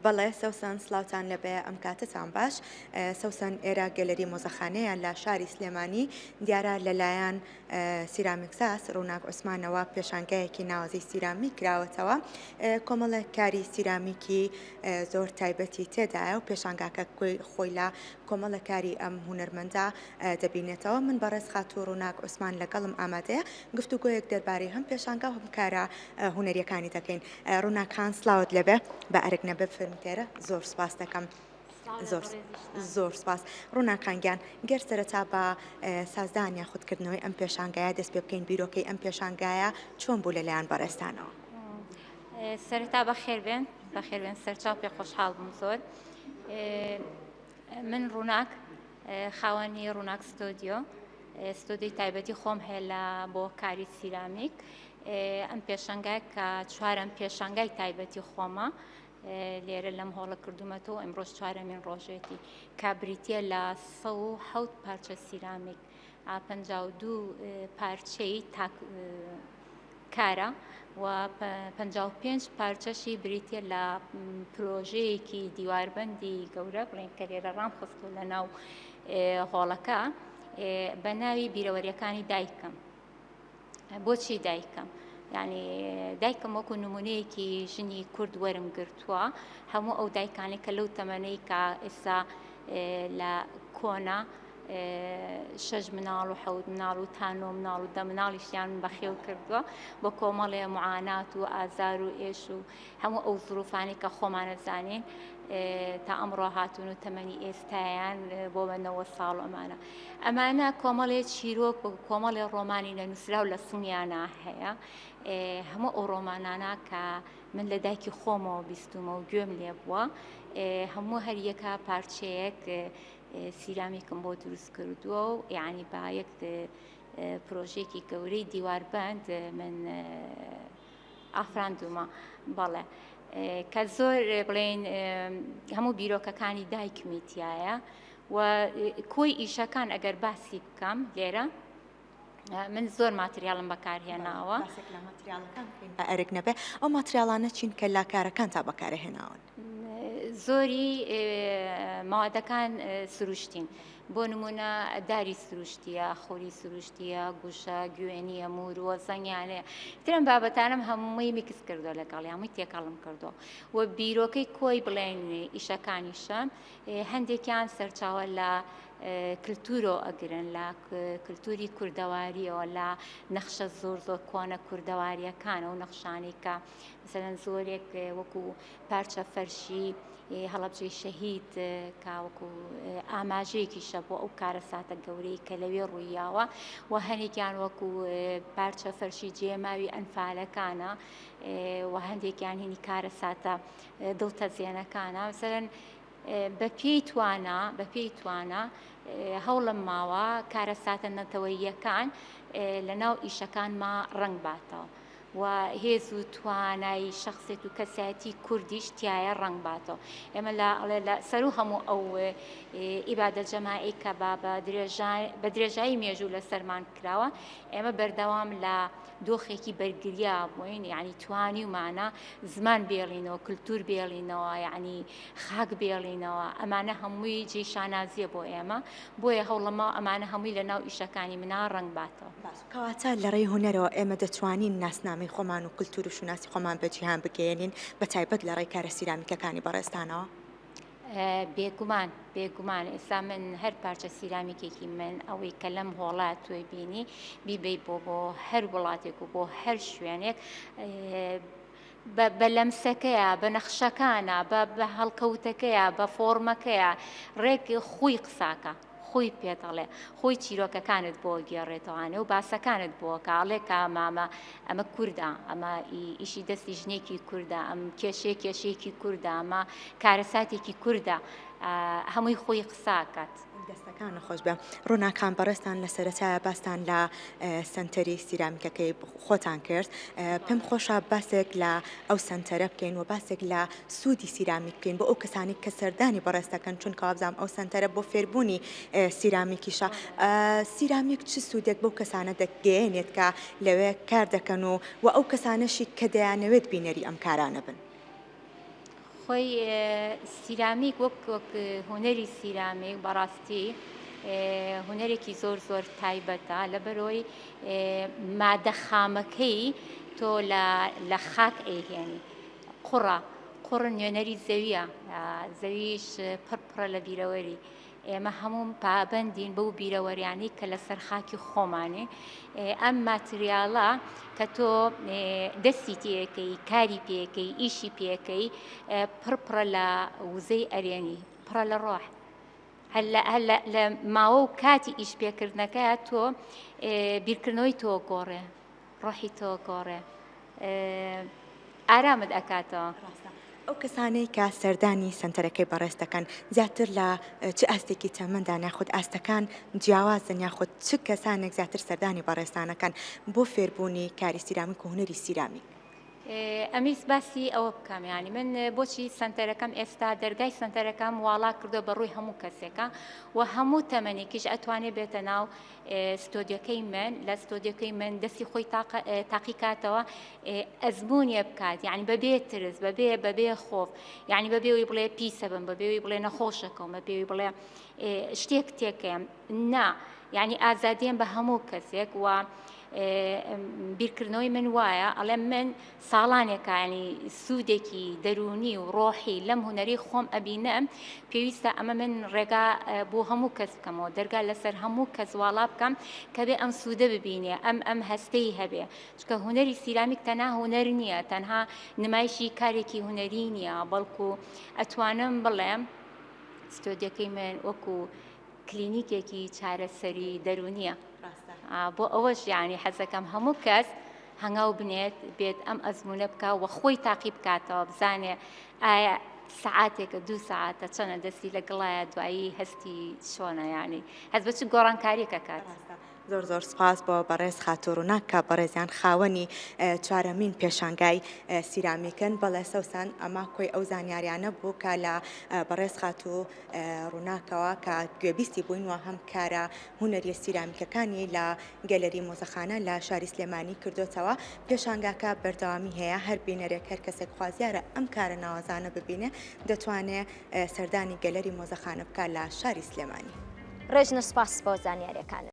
بەڵێ سەوسن سلااوان لەبێ ئەم کاتتان باش سەوسن ئێرە گەلەری مۆزەخانەیە لە شاری سلێمانی دیارە لەلایەن سیرامکساس ڕووناک عوسمانەوە پێشانگایەکی ناوازی سیرامی کراوەتەوە کۆمەڵە کاری سیرامیکی زۆر تایبەتی تێدایە و پێشانگاکە خۆی لە کۆمەڵە کاری ئەم هوەرمەندا دەبینێتەوە من بەڕێز خاتوو ڕووناک عوسمان لەگەڵم ئامادەیە گفتوگۆیەک دەربارەی هەم پێشانگا هەم کارە هوەریەکانی دەکەین ڕووناکان سلااوت لەبێ بە ئەرک نەبێ فرمتێرە زۆر سپاس دەکەم. زۆر سپاس ڕووناکانگیان گەر سەرەتا بە سازدانیا خودکردنەوەی ئەم پێشانگایە دەست پێ بکەین بیرۆکەی ئەم پێشانگایە چۆن بوو لەلایەن بەڕێستانەوە. سەرەتا بەخێربێن بەخێربێن سەرچاو پێ خۆشحاڵ بووم زۆر. من ڕووناک خاوەنی ڕووناک ستۆدیۆی تایبەتی خۆم هەیە لە بۆ کاری سیرامیک ئەم پێشەنگای کە چوارەم پێشانگای تایبەتی خۆمە لێرە لەم هۆڵە کردومەتەوە ئەمڕۆژ چوارەمین ڕۆژێتی کابریتە لە 107 پارچە سیرامیک 52 پارچەی کارە و 55 پارچەشی بریتە لە پرۆژەیەکی دیواربەندی گەورە بڵێن کە لێرە ڕام خستو لە ناو هۆڵەکە بە ناوی بیرەوەریەکانی دایکم. بۆچی دایکم؟ یعنی دایکم وەکو نمونەیەکی ژنی کورد وەرم گرتووە هەموو ئەو دایکانی کە لەو تەمەنەی کە ئێستا لە کۆنا 6 مناڵ و 7 مناڵ و تا 9 مناڵ و 10 مناڵیشیان بەخێو کردووە بە کۆمەڵێ معانات و ئازار و ئێش و هەموو ئەو زروفانی کە خۆمانەزانین تا ئەمڕۆ هاتوون و تەمەنی ئێستایان بۆ بە 90 ساڵ ئەمانە کۆمەڵێ چیرۆک و کۆمەڵێ ڕۆمانی نەنووسرا و لە سنگیانە هەیە هەموو ئەو ڕۆمانانە کە من لە دایکی خۆمەوە بیستومە و گوێم لێ بووە هەموو هەریەکە پارچەیەک سیرامیکم بۆ دروست کردووە و یعنی با یەک پرۆژێکی گەورەی دیواربەند من ئافراندومە بەڵێ کە زۆر بڵێن هەموو بیرۆکەکانی دایکمی تایە و کۆی ئیشەکان ئەگەر باسی بکەم لێرە من زۆر ماتریالم بەکارهێناوە ئەرک نەبێ ئەو ماتریالانە چین کە لاکارەکان تا بەکارهێناون زۆری ماوەدەکان سروشتین بۆ نمونە داری سروشتیە خۆری سروشتیە گوشە گوێنیە مورووە زەنگیانەیە ترم بابەتانم هەمووی میکس کردو لەگەڵ هەمووی تێکەڵم کردو و بیرۆکەی کۆی بڵێن ئیشەکانیشە هەندێکیان سەرچاوە لە کللتورۆ ئەگرن لە کللتوری کوردەواریەوە لە نەخشە زۆر کۆنە کوردەواریەکانە و نەخشانی کە مثلەن زۆرێک وەکو پارچە فەرشی هەڵەبجەی شەهید کاوەکو ئاماژەیەکیشە بۆ ئەو کارە ساتە گەورەی کە لەوێ ڕوویاوە و هەنێکیان وەکو پارچە فەرشی جێماوی ئەنفالەکانە و هەندێکیان هینی کارە ساتە دڵتەزیێنەکانە مثلەن بە پێی توانە هەوڵم ماوە کارە ساتە نەتەوەییەکان لە ناو ئیشەکانما ڕنگ باتەوە و هێز و توانای شخصێت و کەسایەتی کوردیش تایە ڕنگ باتەوە ئێمە لە سەر و هەموو ئەو ئیبادە جەماعی کە بە درێژایی مێژوو لە سەرمان کراوە ئێمە بەردەوام لە دۆخێکی بەرگریا بووین یعنی توانی ومانە زمان بێڵینەوە کللتور بێڵینەوە یعنی خاک بێڵینەوە ئەمانە هەمووی جێشانازیە بۆ ئێمە بۆیە هەوڵەما ئەمانە هەمووی لە ناو ئیشەکانی منا ڕنگ باتەوە کەواتە لەڕێی هوەرەوە ئێمە دەتوانین ناسنامەی خۆمان و کللتور و شوناسی خۆمان بەجیهان بگەێنین بە تایبەت لە ڕێی کارە سیرامیکەکانی بەڕێستانەوە بێگومان ئێستا من هەر پارچە سیرامیکێکی من ئەوەی کە لەم هۆڵات توێ بینی بیبەی بۆ هەر وڵاتێک و بۆ هەر شوێنێک بە لەمسەکەیە بە نەخشەکانە بە هەڵکەوتەکەیە بە فۆرمەکەیە ڕێک خۆی قساکە خۆی پێدەڵێ خۆی چیرۆکەکانت بۆ گێڕێتەوانێ و باسەکانت بۆ کاڵێ کا مامە ئەمە کووردە ئەمە ئیشی دەستی ژنێکی کووردە ئەم کێشەیەکی کووردە ئەمە کارەساتێکی کووردە هەمووی خۆی قساکات. دەستەکانە خۆش بێ ڕووناکان بەڕێستان لە سەرەتایە باستان لە سنتەری سیرامیکەکەی خۆتان کرد پێم خۆشە باسێک لە ئەو سنتەرە بکەین و باسێک لە سوودی سیرامیک بکەین بۆ ئەو کەسانی کە سەردانی بەڕێستەکەن چون کەوابزانام ئەو سنتەرە بۆ فێربوونی سیرامیکیشە سیرامیک چ سوودێک بەو کەسانە دەگەێنێت کە لەوێ کار دەکەن و ئەو کەسانەشی کە دەیانەوێت بینەری ئەم کارانە بن. خۆی سیرامیک وەک هوەری سیرامیک بەڕاستی هوەرێکی زۆر تایبەتە لەبەرەوەی مادە خامەکەی تۆ لە خاک ئەیهێنی قوڕ نوێنەری زەویە زەویش پڕ لە بیرەوەری ئێمە هەموو پابەندین بەو بیرەوەریانی کە لەسەر خاکی خۆمانێ ئەم ماتریاڵە کە تۆ دەستی تێەکەی کاری پێەکەی ئیشی پێەکەی پڕ لە وزەی ئەرێنی پڕە لە ڕۆح لە ماوە و کاتی ئیش پێکردنەکەیە تۆ بیرکردنەوەی تۆ گۆڕێ ڕۆحی تۆ گۆڕێ ئارامت ئەکاتەوە. ئەو کەسانەی کە سەردانی سنتەرەکەی بەڕێز دەکەن زیاتر لە چ ئاستێکی چەمەندان یاخود ئاستەکان جیاوازن یاخود چ کەسانێک زیاتر سەردانی بەڕێستانەکان بۆ فێربوونی کاری سیرامیک و هونەری سیرامیک؟ ئەمیس باسی ئەوە بکەم ینی من بۆچی سنتەرەکەم ئێستا دەرگای سنتەرەکەم واڵا کردو بە ڕووی هەموو کەسێکە و هەموو تەمەنێکیش ئەتوانێت بێتە ناو ستۆدیۆکەی من لە ستۆدیۆکەی من دەستی خۆی تاقیکاتەوە ئەزممویە بکات یعنی بەبێ ترس بەبێ خۆف یعنی بەبێەوەی بڵێ پیسە بم بەبێەوەی بڵێ نەخۆشەکەم بەبێەوەی بڵێ شتێک تێکەم نا یعنی ئازادیان بە هەموو کەسێک و بیرکردنەوەی من وایە ئەڵێ من ساڵانێکانی سوودێکی دەرونی و ڕۆحی لەم هوەری خۆم ئەبینەم پێویستە ئەمە من ڕێگا بۆ هەموو کەس بکەمەوە دەرگا لەسەر هەموو کەس واڵا بکەم کە بێ ئەم سوودە ببینێ ئەم هەستەی هەبێ چکە هوەری سیرامیک تەنها هوەر نییە تەنها نمایشی کارێکی هوەری نییە بەڵکو ئەتوانم بڵێم ستۆدیەکەی من وەکو کلینیکێکی چارەسەری دەرونیە بۆ ئەوەش یعنی حەزەکەم هەموو کەس هەنگاو بنێت بێت ئەم ئەزمونە بکە و خۆی تاقی بکاتەوە بزانێ ئایا سعاتێکە 2 ساعتە چەنە دەستی لەگەڵایە دوایی هەستی چۆنە ینی هەز بە چ گۆڕانکاریەکە کات. زۆر سپاس بۆ بەڕێز خاتۆڕووناک کە بەڕێزیان خاوەنی چوارەمین پێشانگای سیرامیکن بەڵێ سەوسان ئەمە کۆی ئەو زانیاریانە بوو کە لە بەڕێز خاتۆ ڕووناکەوە کە گوێبیستی بووینەوە هەم کارە هونەریە سیرامیکەکانی لە گەلەری مۆزەخانە لە شاری سلێمانی کردوتەوە پێشانگاکە بەردەوامی هەیە هەر بینەرێک هەر کەسێک خوازیارە ئەم کارە ناوازانە ببینێ دەتوانێت سەردانی گەلەری مۆزەخانە بکە لە شاری سلێمانی. ڕێژنە سپاس بۆ زانیاریەکانت.